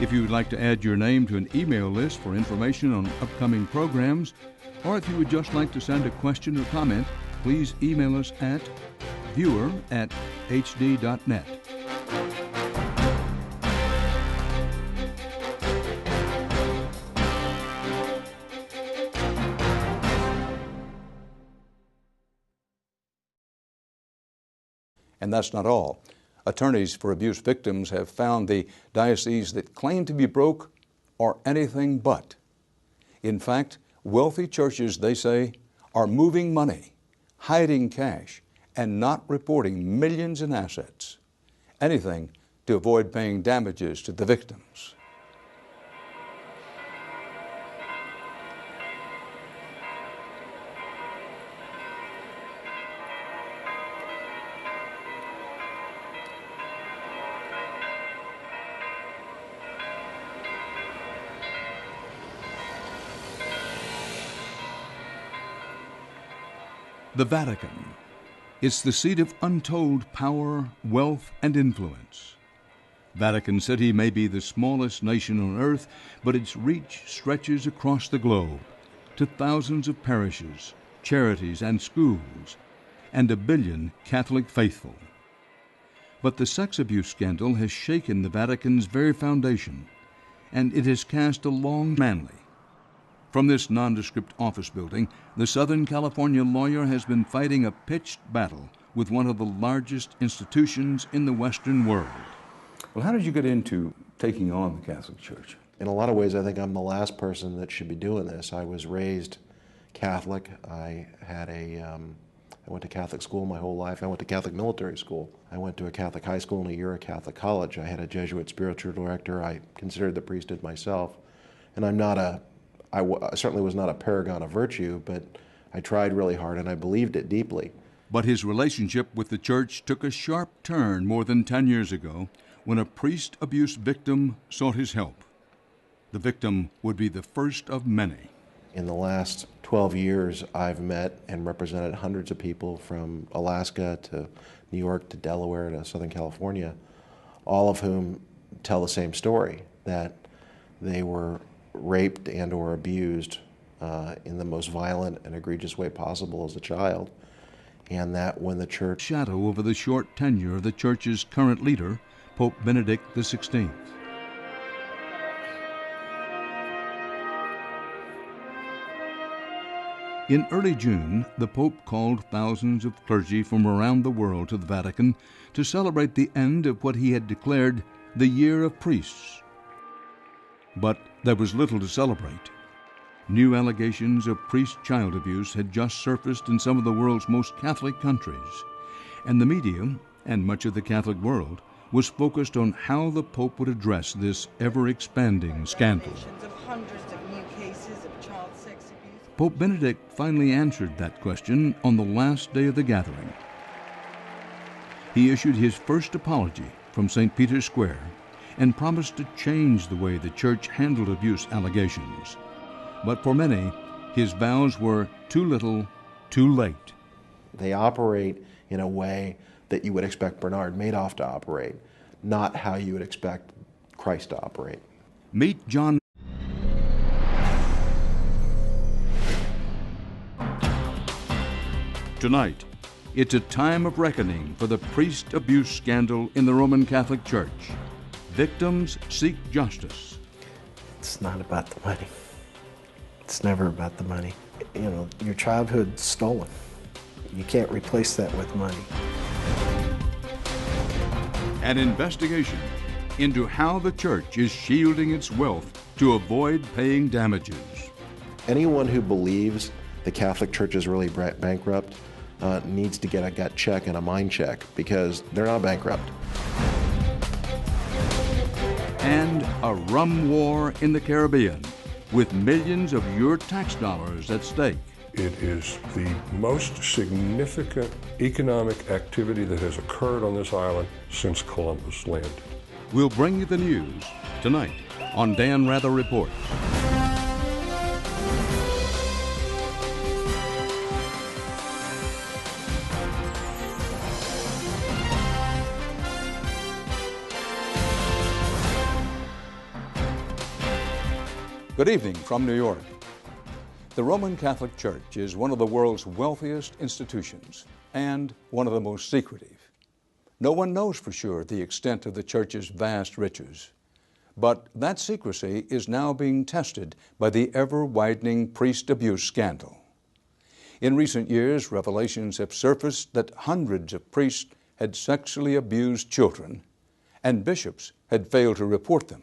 If you would like to add your name to an email list for information on upcoming programs, or if you would just like to send a question or comment, please email us at viewer@hd.net. And that's not all. Attorneys for abuse victims have found the dioceses that claim to be broke are anything but. In fact, wealthy churches, they say, are moving money, hiding cash, and not reporting millions in assets. Anything to avoid paying damages to the victims. The Vatican. It's the seat of untold power, wealth, and influence. Vatican City may be the smallest nation on earth, but its reach stretches across the globe to thousands of parishes, charities, and schools, and 1 billion Catholic faithful. But the sex abuse scandal has shaken the Vatican's very foundation, and it has cast a long manly. From this nondescript office building, the Southern California lawyer has been fighting a pitched battle with one of the largest institutions in the Western world. Well, how did you get into taking on the Catholic Church? In a lot of ways, I think I'm the last person that should be doing this. I was raised Catholic. I went to Catholic school my whole life. I went to Catholic military school. I went to a Catholic high school and a year at Catholic college. I had a Jesuit spiritual director. I considered the priesthood myself. And I certainly was not a paragon of virtue, but I tried really hard and I believed it deeply. But his relationship with the church took a sharp turn more than 10 years ago when a priest abuse victim sought his help. The victim would be the first of many. In the last 12 years, I've met and represented hundreds of people from Alaska to New York to Delaware to Southern California, all of whom tell the same story, that they were raped and or abused in the most violent and egregious way possible as a child, and that when the church shadow over the short tenure of the church's current leader, Pope Benedict XVI. In early June, the Pope called thousands of clergy from around the world to the Vatican to celebrate the end of what he had declared the Year of Priests. But there was little to celebrate. New allegations of priest-child abuse had just surfaced in some of the world's most Catholic countries, and the media, and much of the Catholic world, was focused on how the Pope would address this ever-expanding scandal. Pope Benedict finally answered that question on the last day of the gathering. He issued his first apology from St. Peter's Square and promised to change the way the church handled abuse allegations. But for many, his vows were too little, too late. They operate in a way that you would expect Bernard Madoff to operate, not how you would expect Christ to operate. Meet John. Tonight, it's a time of reckoning for the priest abuse scandal in the Roman Catholic Church. Victims seek justice. It's not about the money. It's never about the money. You know, your childhood's stolen. You can't replace that with money. An investigation into how the church is shielding its wealth to avoid paying damages. Anyone who believes the Catholic Church is really bankrupt needs to get a gut check and a mind check because they're not bankrupt. And a rum war in the Caribbean, with millions of your tax dollars at stake. It is the most significant economic activity that has occurred on this island since Columbus landed. We'll bring you the news tonight on Dan Rather Report. Good evening from New York. The Roman Catholic Church is one of the world's wealthiest institutions and one of the most secretive. No one knows for sure the extent of the Church's vast riches. But that secrecy is now being tested by the ever-widening priest abuse scandal. In recent years, revelations have surfaced that hundreds of priests had sexually abused children, and bishops had failed to report them.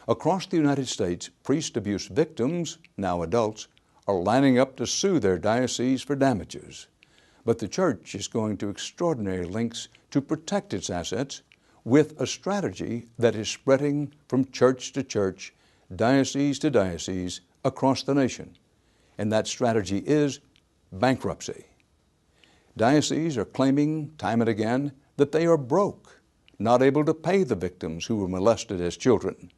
Across the United States, priest abuse victims, now adults, are lining up to sue their diocese for damages. But the Church is going to extraordinary lengths to protect its assets with a strategy that is spreading from church to church, diocese to diocese, across the nation. And that strategy is bankruptcy. Dioceses are claiming time and again that they are broke, not able to pay the victims who were molested as children.